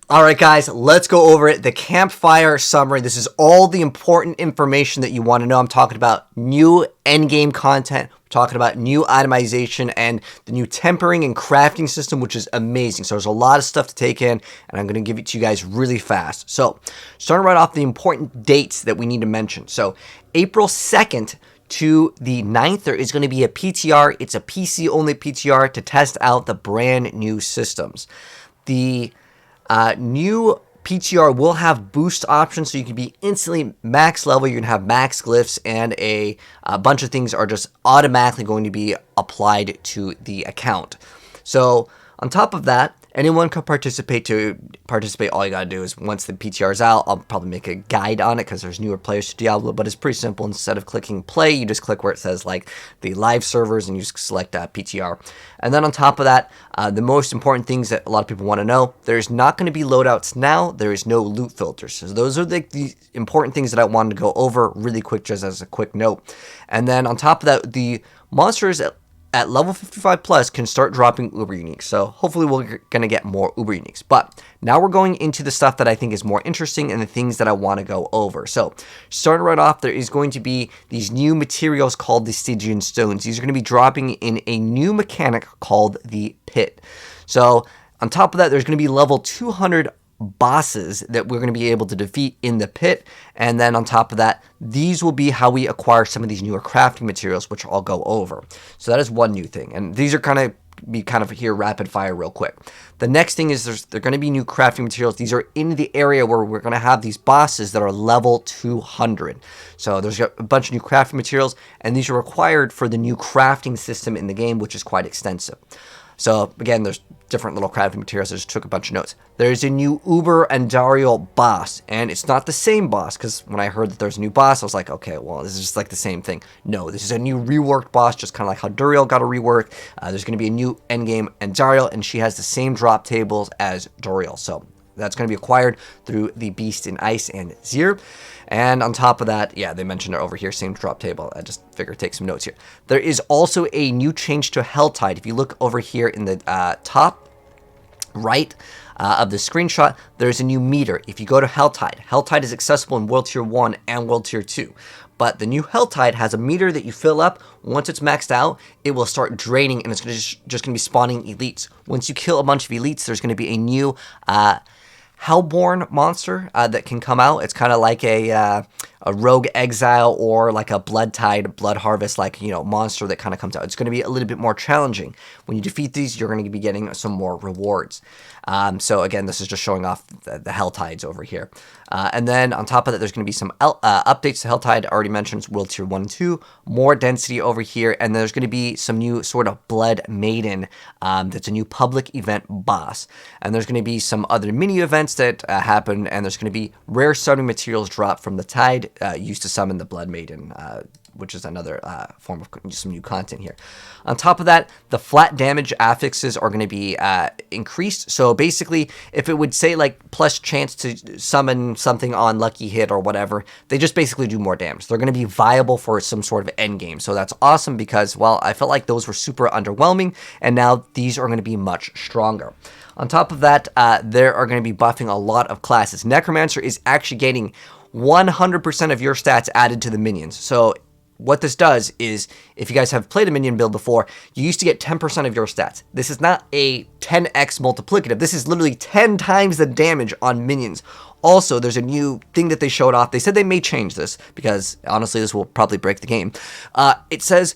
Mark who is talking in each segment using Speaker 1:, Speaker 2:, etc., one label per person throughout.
Speaker 1: Alright guys, let's go over it. The Campfire summary. This is all the important information that you want to know. I'm talking about new endgame content. We're talking about new itemization and the new tempering and crafting system, which is amazing. So there's a lot of stuff to take in, and I'm going to give it to you guys really fast. So starting right off, the important dates that we need to mention. So April 2nd to the 9th, there is going to be a PTR. It's a PC-only PTR to test out the brand new systems. The new PTR will have boost options, so you can be instantly max level. You can have max glyphs, and a bunch of things are just automatically going to be applied to the account. So on top of that, anyone can participate. All you gotta do is, once the PTR is out, I'll probably make a guide on it because there's newer players to Diablo, but it's pretty simple. Instead of clicking play, you just click where it says like the live servers, and you just select PTR. And then on top of that, the most important things that a lot of people want to know: there's not going to be loadouts now. There is no loot filters. So those are the important things that I wanted to go over really quick, just as a quick note. And then on top of that, the monsters at level 55 plus can start dropping uber uniques. So hopefully we're going to get more uber uniques. But now we're going into the stuff that I think is more interesting and the things that I want to go over. So starting right off, there is going to be these new materials called the Stygian stones. These are going to be dropping in a new mechanic called the pit. So on top of that, there's going to be level 200 bosses that we're going to be able to defeat in the pit. And then on top of that, these will be how we acquire some of these newer crafting materials, which I'll go over. So that is one new thing, and these are kind of here rapid fire real quick. The next thing is there are going to be new crafting materials. These are in the area where we're going to have these bosses that are level 200. So there's a bunch of new crafting materials, and these are required for the new crafting system in the game, which is quite extensive. So again, there's different little crafting materials. I just took a bunch of notes. There's a new Uber and Dario boss, and it's not the same boss, because when I heard that there's a new boss, I was like, okay, well, this is just like the same thing. No, this is a new reworked boss, just kind of like how Dario got a rework. There's going to be a new endgame and Dario, and she has the same drop tables as Dario. So that's going to be acquired through the Beast in Ice and Zir. And on top of that, yeah, they mentioned it over here, same drop table. I just figured take some notes here. There is also a new change to Helltide. If you look over here in the top right of the screenshot, there's a new meter. If you go to Helltide is accessible in World Tier 1 and World Tier 2. But the new Helltide has a meter that you fill up. Once it's maxed out, it will start draining, and it's just going to be spawning elites. Once you kill a bunch of elites, there's going to be a new Hellborn monster that can come out. It's kind of like a rogue exile, or like a blood harvest, like, monster that kind of comes out. It's going to be a little bit more challenging. When you defeat these, you're going to be getting some more rewards. So again, this is just showing off the Helltides over here. And then on top of that, there's going to be some updates to Helltide. I already mentioned World Tier 1 and 2. More density over here. And there's going to be some new sort of Blood Maiden. That's a new public event boss. And there's going to be some other mini events that happen. And there's going to be rare summoning materials drop from the Tide used to summon the Blood Maiden, which is another form of some new content here. On top of that, the flat damage affixes are going to be increased. So basically, if it would say like plus chance to summon something on lucky hit or whatever, they just basically do more damage. They're going to be viable for some sort of end game. So that's awesome, because, well, I felt like those were super underwhelming, and now these are going to be much stronger. On top of that, there are going to be buffing a lot of classes. Necromancer is actually getting 100% of your stats added to the minions. So what this does is, if you guys have played a minion build before, you used to get 10% of your stats. This is not a 10x multiplicative. This is literally 10 times the damage on minions. Also, there's a new thing that they showed off. They said they may change this, because honestly, this will probably break the game. It says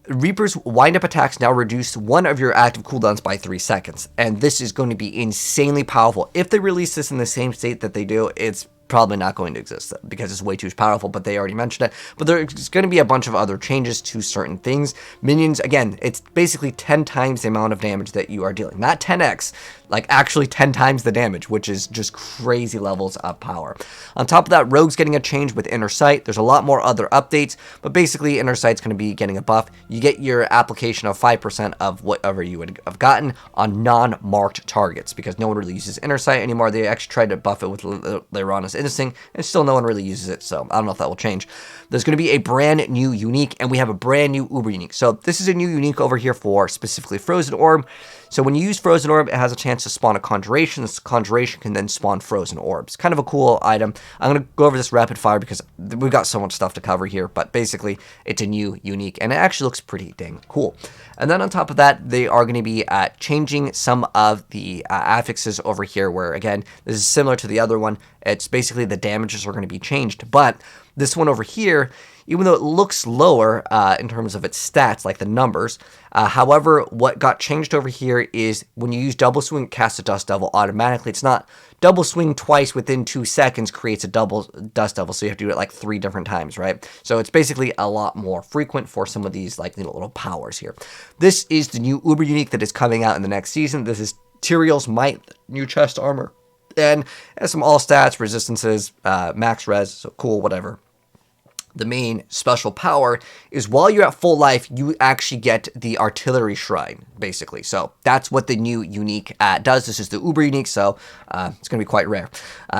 Speaker 1: Reaper's wind-up attacks now reduce one of your active cooldowns by 3 seconds. And this is going to be insanely powerful. If they release this in the same state that they do, it's probably not going to exist, because it's way too powerful, but they already mentioned it. But there's going to be a bunch of other changes to certain things. Minions, again, it's basically 10 times the amount of damage that you are dealing. Not 10x, like actually 10 times the damage, which is just crazy levels of power. On top of that, Rogue's getting a change with Inner Sight. There's a lot more other updates, but basically Inner Sight's going to be getting a buff. You get your application of 5% of whatever you would have gotten on non-marked targets, because no one really uses Inner Sight anymore. They actually tried to buff it with Lyranis in this thing, and still no one really uses it, so I don't know if that will change. There's going to be a brand new unique, and we have a brand new uber unique. So this is a new unique over here for specifically Frozen Orb. So when you use Frozen Orb, it has a chance to spawn a Conjuration. This Conjuration can then spawn Frozen Orbs. Kind of a cool item. I'm going to go over this rapid fire because we've got so much stuff to cover here, but basically it's a new unique, and it actually looks pretty dang cool. And then on top of that, they are going to be changing some of the affixes over here where, again, this is similar to the other one. It's basically the damages are going to be changed, but this one over here, even though it looks lower in terms of its stats, like the numbers, however, what got changed over here is when you use double swing, cast a Dust Devil automatically. It's not double swing twice within 2 seconds creates a double Dust Devil, so you have to do it like 3 different times, right? So it's basically a lot more frequent for some of these like little powers here. This is the new Uber Unique that is coming out in the next season. This is Tyrael's Might, new chest armor, and has some all stats, resistances, max res, so cool, whatever. The main special power is while you're at full life, you actually get the Artillery Shrine, basically. So that's what the new unique does. This is the Uber Unique, so it's going to be quite rare.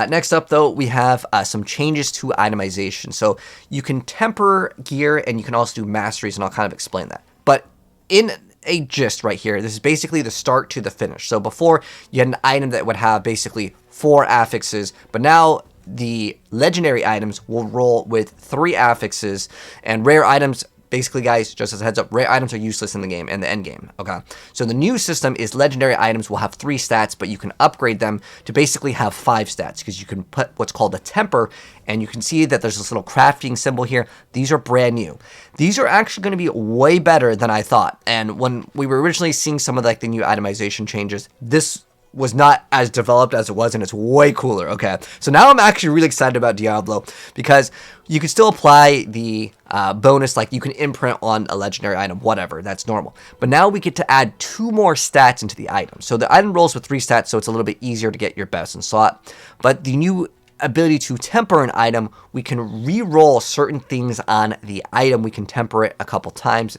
Speaker 1: Next up, though, we have some changes to itemization. So you can temper gear, and you can also do masteries, and I'll kind of explain that. But in a gist right here, this is basically the start to the finish. So before, you had an item that would have basically 4 affixes, but now the legendary items will roll with 3 affixes, and rare items, basically, guys, just as a heads up, rare items are useless in the game, in the end game, okay? So the new system is legendary items will have 3 stats, but you can upgrade them to basically have 5 stats, because you can put what's called a temper, and you can see that there's this little crafting symbol here. These are brand new. These are actually going to be way better than I thought, and when we were originally seeing some of like the new itemization changes, this was not as developed as it was, and it's way cooler, okay? So now I'm actually really excited about Diablo, because you can still apply the bonus, like you can imprint on a legendary item, whatever, that's normal. But now we get to add 2 more stats into the item. So the item rolls with 3 stats, so it's a little bit easier to get your best in slot. But the new ability to temper an item, we can re-roll certain things on the item. We can temper it a couple times,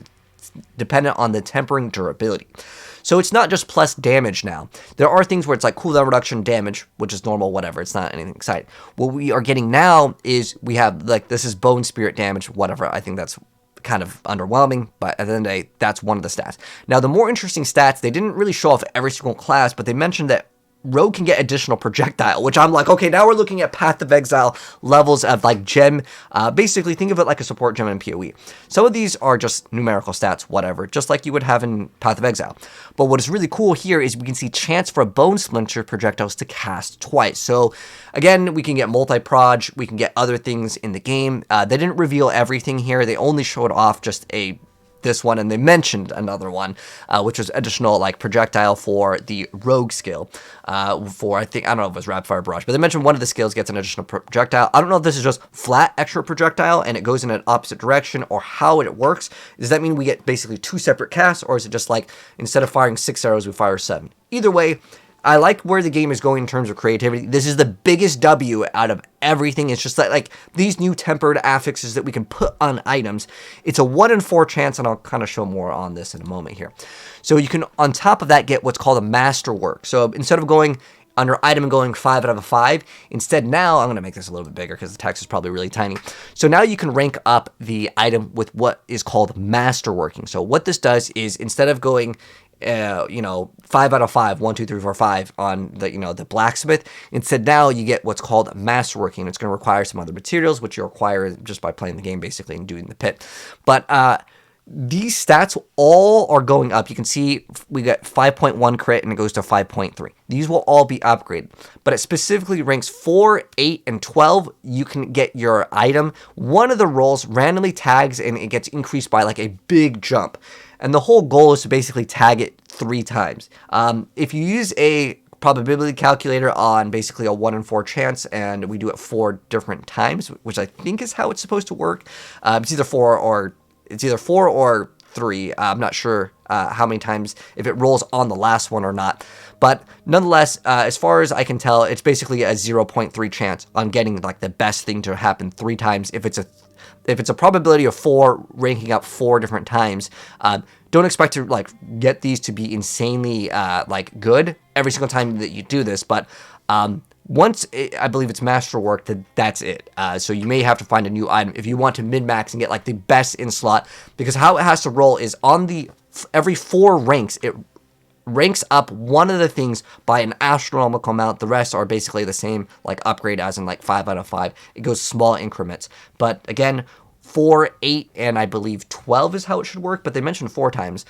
Speaker 1: dependent on the tempering durability. So it's not just plus damage now. There are things where it's like cooldown reduction damage, which is normal, whatever. It's not anything exciting. What we are getting now is we have, like, this is bone spirit damage, whatever. I think that's kind of underwhelming, but at the end of the day, that's one of the stats. Now, the more interesting stats, they didn't really show off every single class, but they mentioned that Rogue can get additional projectile, which I'm like, okay, now we're looking at Path of Exile levels of like gem. Basically, think of it like a support gem in PoE. Some of these are just numerical stats, whatever, just like you would have in Path of Exile. But what is really cool here is we can see chance for a Bone Splinter projectiles to cast twice. So again, we can get multi-proj, we can get other things in the game. They didn't reveal everything here. They only showed off just this one, and they mentioned another one, which was additional like projectile for the rogue skill. For I don't know if it was rapid fire barrage, but they mentioned one of the skills gets an additional projectile. I don't know if this is just flat extra projectile and it goes in an opposite direction, or how it works. Does that mean we get basically 2 separate casts, or is it just like instead of firing 6 arrows, we fire 7? Either way, I like where the game is going in terms of creativity. This is the biggest W out of everything. It's just that, like, these new tempered affixes that we can put on items. It's a 1 in 4 chance, and I'll kind of show more on this in a moment here. So you can, on top of that, get what's called a masterwork. So instead of going under item and going 5 out of 5, instead now, I'm going to make this a little bit bigger because the text is probably really tiny. So now you can rank up the item with what is called masterworking. So what this does is instead of going 5 out of 5, 1, 2, 3, 4, 5 on the, the blacksmith. Instead, now you get what's called masterworking. It's going to require some other materials, which you acquire just by playing the game, basically, and doing the pit. But these stats all are going up. You can see we got 5.1 crit, and it goes to 5.3. These will all be upgraded. But it specifically ranks 4, 8, and 12. You can get your item. One of the rolls randomly tags, and it gets increased by like a big jump. And the whole goal is to basically tag it 3 times. If you use a probability calculator on basically a 1 in 4 chance, and we do it 4 different times, which I think is how it's supposed to work. It's either 4 or 3. I'm not sure how many times, if it rolls on the last one or not. But nonetheless, as far as I can tell, it's basically a 0.3 chance on getting like the best thing to happen 3 times. If it's a probability of 4 ranking up 4 different times, don't expect to like get these to be insanely like good every single time that you do this. But once I believe it's masterwork, that's it. So you may have to find a new item if you want to min-max and get like the best in slot, because how it has to roll is on the every 4 ranks, it ranks up one of the things by an astronomical amount. The rest are basically the same, like upgrade as in like 5 out of 5. It goes small increments. But again, 4, 8, and I believe 12 is how it should work, but they mentioned 4 times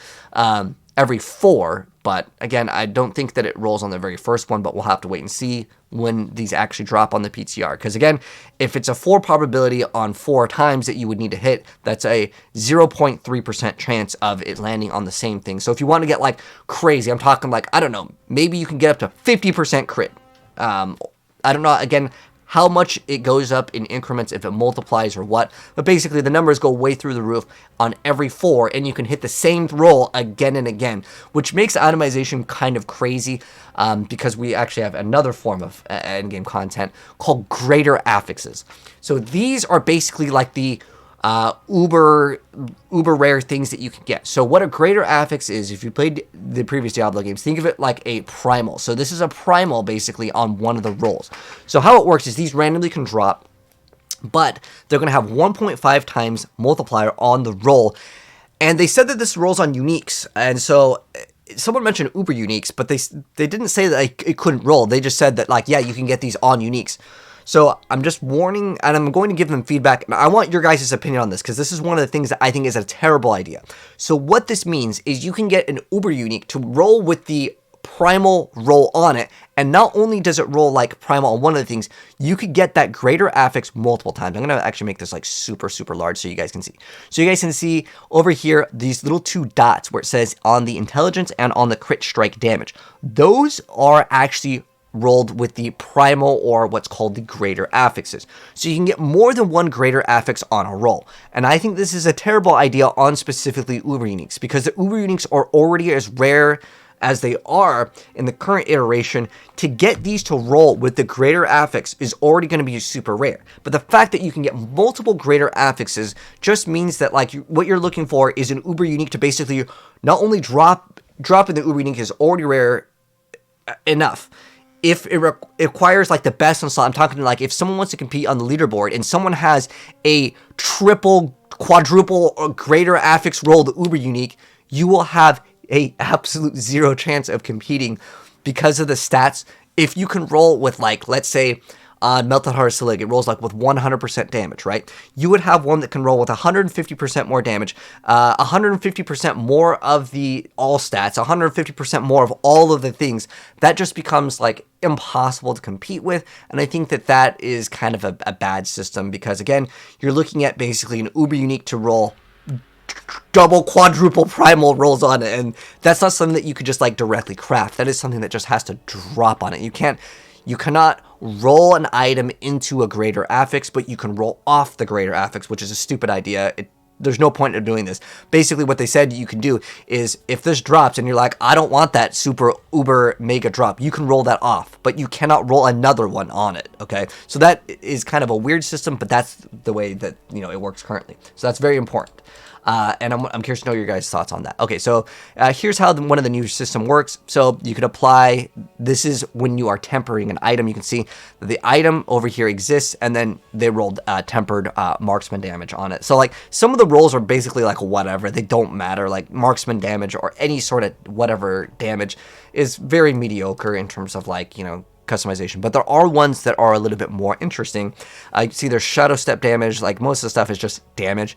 Speaker 1: every 4. But again, I don't think that it rolls on the very first one, but we'll have to wait and see when these actually drop on the PTR. Because again, if it's a 4 probability on 4 times that you would need to hit, that's a 0.3% chance of it landing on the same thing. So if you want to get like crazy, I'm talking like, I don't know, maybe you can get up to 50% crit. I don't know, again, how much it goes up in increments, if it multiplies or what, but basically the numbers go way through the roof on every 4, and you can hit the same roll again and again, which makes itemization kind of crazy, because we actually have another form of endgame content called greater affixes. So these are basically like the uber rare things that you can get. So what a greater affix is, if you played the previous Diablo games, think of it like a primal. So this is a primal basically on one of the rolls. So how it works is these randomly can drop, but they're going to have 1.5 times multiplier on the roll. And they said that this rolls on uniques. And so someone mentioned uber uniques, but they didn't say that it couldn't roll. They just said that, like, yeah, you can get these on uniques. So I'm just warning, and I'm going to give them feedback, and I want your guys' opinion on this, because this is one of the things that I think is a terrible idea. So what this means is you can get an uber unique to roll with the primal roll on it, and not only does it roll like primal on one of the things, you could get that greater affix multiple times. I'm going to actually make this like super large so you guys can see. So you guys can see over here these little 2 dots where it says on the intelligence and on the crit strike damage. Those are actually rolled with the primal, or what's called the greater affixes. So you can get more than one greater affix on a roll. And I think this is a terrible idea on specifically uber uniques, because the uber uniques are already as rare as they are in the current iteration. To get these to roll with the greater affix is already going to be super rare. But the fact that you can get multiple greater affixes just means that, like, what you're looking for is an uber unique to basically not only drop in the uber unique is already rare enough. If it requires like the best in slot, I'm talking like if someone wants to compete on the leaderboard and someone has a triple, quadruple, or greater affix roll, the uber unique, you will have a absolute 0 chance of competing because of the stats. If you can roll with, like, let's say Melted Heart Selig, it rolls like with 100% damage, right? You would have one that can roll with 150% more damage, 150% more of the all stats, 150% more of all of the things. That just becomes like impossible to compete with, and I think that that is kind of a bad system, because again, you're looking at basically an uber unique to roll double, quadruple primal rolls on it, and that's not something that you could just like directly craft. That is something that just has to drop on it. You cannot roll an item into a greater affix, but you can roll off the greater affix, which is a stupid idea. There's no point in doing this. Basically, what they said you can do is, if this drops and you're like, I don't want that super uber mega drop, you can roll that off, but you cannot roll another one on it, okay? So that is kind of a weird system, but that's the way that, it works currently. So that's very important. And I'm curious to know your guys' thoughts on that. Okay, so here's how one of the new system works. So you could apply, this is when you are tempering an item. You can see that the item over here exists, and then they rolled tempered marksman damage on it. So like some of the rolls are basically like whatever. They don't matter. Like marksman damage or any sort of whatever damage is very mediocre in terms of like, customization, but there are ones that are a little bit more interesting. You see there's shadow step damage. Like most of the stuff is just damage.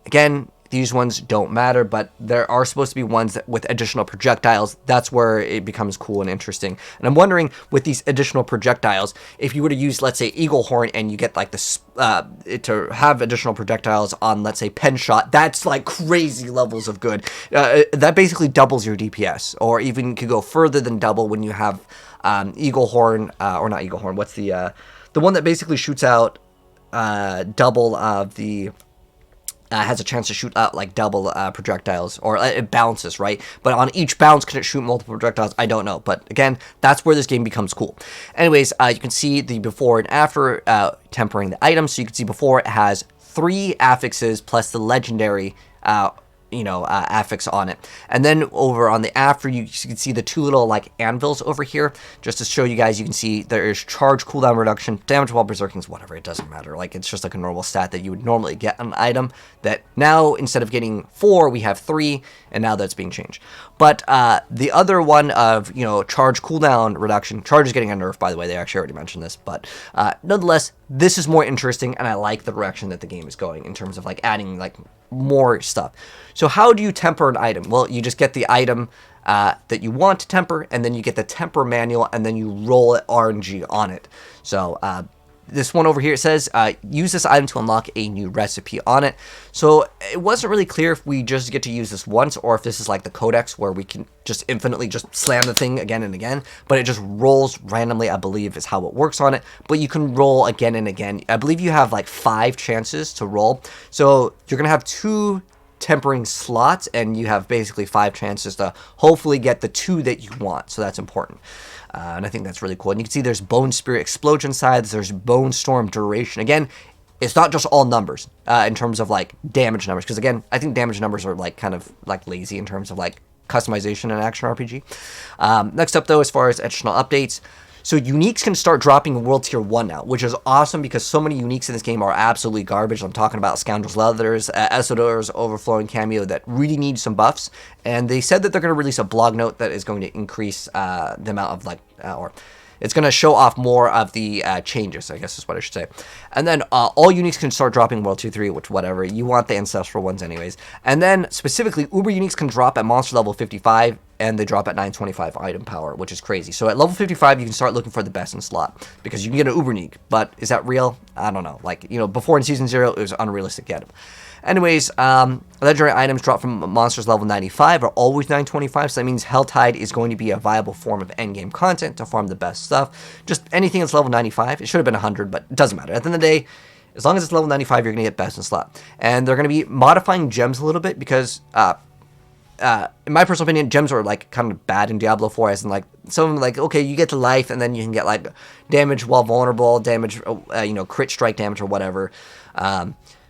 Speaker 1: Again, these ones don't matter, but there are supposed to be ones that with additional projectiles. That's where it becomes cool and interesting. And I'm wondering, with these additional projectiles, if you were to use, let's say, Eagle Horn, and you get like this to have additional projectiles on, let's say, Pen Shot, that's like crazy levels of good. That basically doubles your DPS, or even could go further than double when you have Eagle Horn, or not Eagle Horn. What's the one that basically shoots out double of the has a chance to shoot out like double projectiles, or it bounces, right? But on each bounce, can it shoot multiple projectiles? I don't know. But again, that's where this game becomes cool. Anyways, you can see the before and after tempering the items. So you can see before it has 3 affixes plus the legendary affix on it. And then over on the after, you can see the two little like anvils over here. Just to show you guys, you can see there is charge cooldown reduction, damage while berserkings, whatever, it doesn't matter. Like, it's just like a normal stat that you would normally get on an item, that now instead of getting 4, we have 3, and now that's being changed. But the other one of, charge cooldown reduction, charge is getting a nerf, by the way, they actually already mentioned this, but nonetheless, this is more interesting, and I like the direction that the game is going in terms of like adding like more stuff. So how do you temper an item? Well, you just get the item that you want to temper, and then you get the temper manual, and then you roll it RNG on it. So this one over here, it says, use this item to unlock a new recipe on it. So it wasn't really clear if we just get to use this once, or if this is like the codex where we can just infinitely just slam the thing again and again, but it just rolls randomly, I believe is how it works on it. But you can roll again and again. I believe you have like 5 chances to roll. So you're going to have 2 tempering slots, and you have basically 5 chances to hopefully get the 2 that you want. So that's important. And I think that's really cool. And you can see there's Bone Spirit Explosion sides, there's Bone Storm Duration. Again, it's not just all numbers in terms of like damage numbers, because again, I think damage numbers are like kind of like lazy in terms of like customization in action RPG. Next up though, as far as additional updates, so uniques can start dropping in World Tier 1 now, which is awesome because so many uniques in this game are absolutely garbage. I'm talking about Scoundrel's Leathers, Esodor's Overflowing Cameo that really need some buffs. And they said that they're going to release a blog note that is going to increase the amount of, like, or it's going to show off more of the changes, I guess is what I should say. And then all uniques can start dropping in World Tier 3, which whatever. You want the ancestral ones anyways. And then specifically, Uber uniques can drop at monster level 55, and they drop at 925 item power, which is crazy. So at level 55, you can start looking for the best in slot, because you can get an Uber unique. But is that real? I don't know. Like, before in Season 0, it was unrealistic to get them. Anyways, legendary items drop from monsters level 95 are always 925, so that means Helltide is going to be a viable form of endgame content to farm the best stuff. Just anything that's level 95, it should have been 100, but it doesn't matter. At the end of the day, as long as it's level 95, you're going to get best in slot. And they're going to be modifying gems a little bit, because in my personal opinion, gems are like kind of bad in Diablo 4, as in like some of them, like, okay, you get to life, and then you can get like damage while vulnerable, damage, crit strike damage or whatever,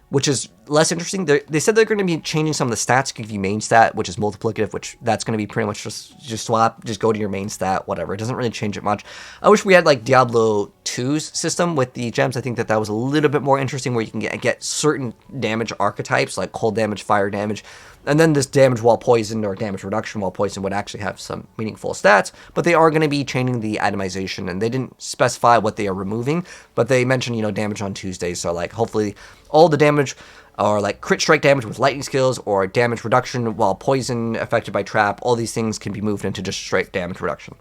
Speaker 1: which is less interesting. They said they're going to be changing some of the stats to give you main stat, which is multiplicative, which that's going to be pretty much just swap, just go to your main stat, whatever. It doesn't really change it much. I wish we had like Diablo 2's system with the gems. I think that was a little bit more interesting, where you can get certain damage archetypes, like cold damage, fire damage, and then this damage while poisoned or damage reduction while poisoned would actually have some meaningful stats. But they are going to be changing the itemization, and they didn't specify what they are removing, but they mentioned, damage on Tuesdays. So like hopefully all the damage, or like crit strike damage with lightning skills, or damage reduction while poison affected by trap, all these things can be moved into just straight damage reduction.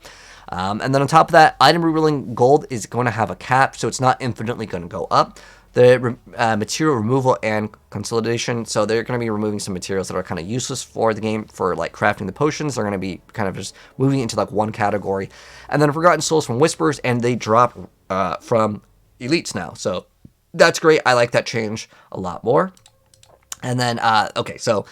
Speaker 1: And then on top of that, item rerolling gold is going to have a cap, so it's not infinitely going to go up. The material removal and consolidation, so they're going to be removing some materials that are kind of useless for the game, for like crafting the potions. They're going to be kind of just moving into like one category. And then Forgotten Souls from Whispers, and they drop from elites now, so that's great. I like that change a lot more. And then, okay, so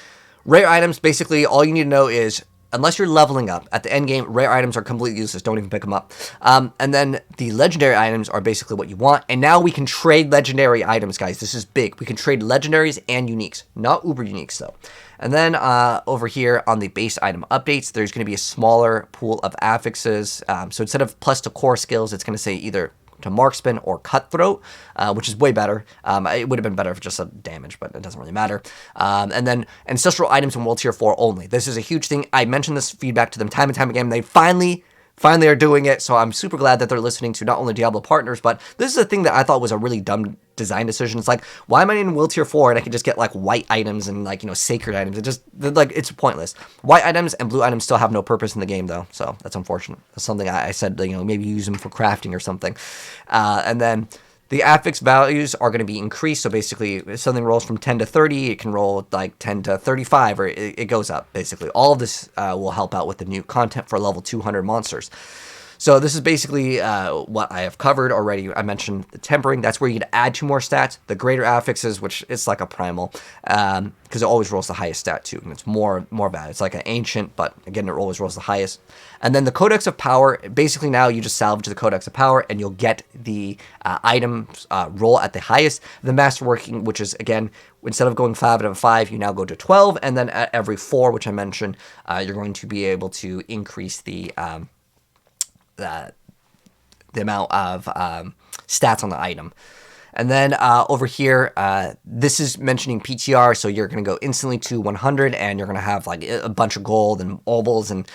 Speaker 1: rare items, basically all you need to know is, unless you're leveling up at the end game, rare items are completely useless. Don't even pick them up. And then the legendary items are basically what you want. And now we can trade legendary items, guys. This is big. We can trade legendaries and uniques, not uber uniques though. And then over here on the base item updates, there's going to be a smaller pool of affixes. So instead of plus to core skills, it's going to say either to marksman or cutthroat, which is way better. It would have been better for just a damage, but it doesn't really matter. And then ancestral items in World Tier 4 only. This is a huge thing. I mentioned this feedback to them time and time again. They finally are doing it, so I'm super glad that they're listening to not only Diablo partners, but this is a thing that I thought was a really dumb design decision. It's like, why am I in World Tier 4 and I can just get like white items and like, sacred items? It just, like, it's pointless. White items and blue items still have no purpose in the game though, so that's unfortunate. That's something I said, maybe use them for crafting or something. And then the affix values are going to be increased, so basically if something rolls from 10 to 30, it can roll like 10 to 35, or it goes up, basically. All of this will help out with the new content for level 200 monsters. So this is basically what I have covered already. I mentioned the tempering. That's where you can add 2 more stats. The greater affixes, which is like a primal, because it always rolls the highest stat too, and it's more bad. It's like an ancient, but again, it always rolls the highest. And then the Codex of Power. Basically, now you just salvage the Codex of Power, and you'll get the items roll at the highest. The Masterworking, which is again, instead of going 5 out of 5, you now go to 12, and then at every 4, which I mentioned, you're going to be able to increase the amount of stats on the item. And then over here, this is mentioning PTR, so you're going to go instantly to 100, and you're going to have like a bunch of gold and obols, and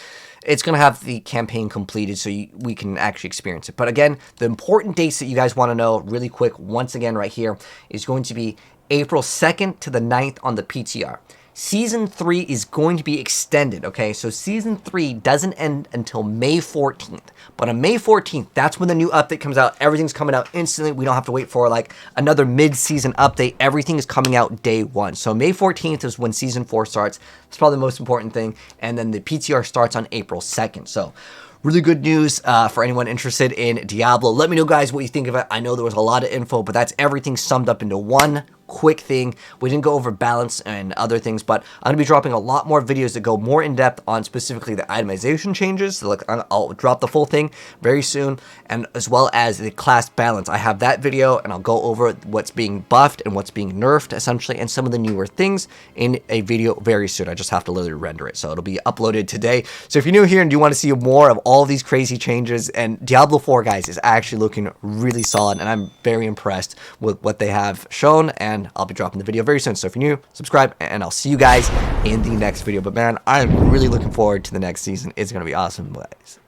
Speaker 1: it's going to have the campaign completed so we can actually experience it. But again, the important dates that you guys want to know really quick, once again right here, is going to be April 2nd to the 9th on the PTR. Season 3 is going to be extended, okay? So Season 3 doesn't end until May 14th. But on May 14th, that's when the new update comes out. Everything's coming out instantly. We don't have to wait for, like, another mid-season update. Everything is coming out day 1. So May 14th is when Season 4 starts. That's probably the most important thing. And then the PTR starts on April 2nd. So really good news for anyone interested in Diablo. Let me know, guys, what you think of it. I know there was a lot of info, but that's everything summed up into one quick thing. We didn't go over balance and other things, but I'm going to be dropping a lot more videos that go more in depth on specifically the itemization changes. So like, I'll drop the full thing very soon, and as well as the class balance. I have that video, and I'll go over what's being buffed and what's being nerfed, essentially, and some of the newer things in a video very soon. I just have to literally render it, so it'll be uploaded today. So if you're new here and you want to see more of all these crazy changes, and Diablo 4, guys, is actually looking really solid, and I'm very impressed with what they have shown, and I'll be dropping the video very soon. So if you're new, subscribe, and I'll see you guys in the next video. But man, I'm really looking forward to the next season. It's going to be awesome, guys.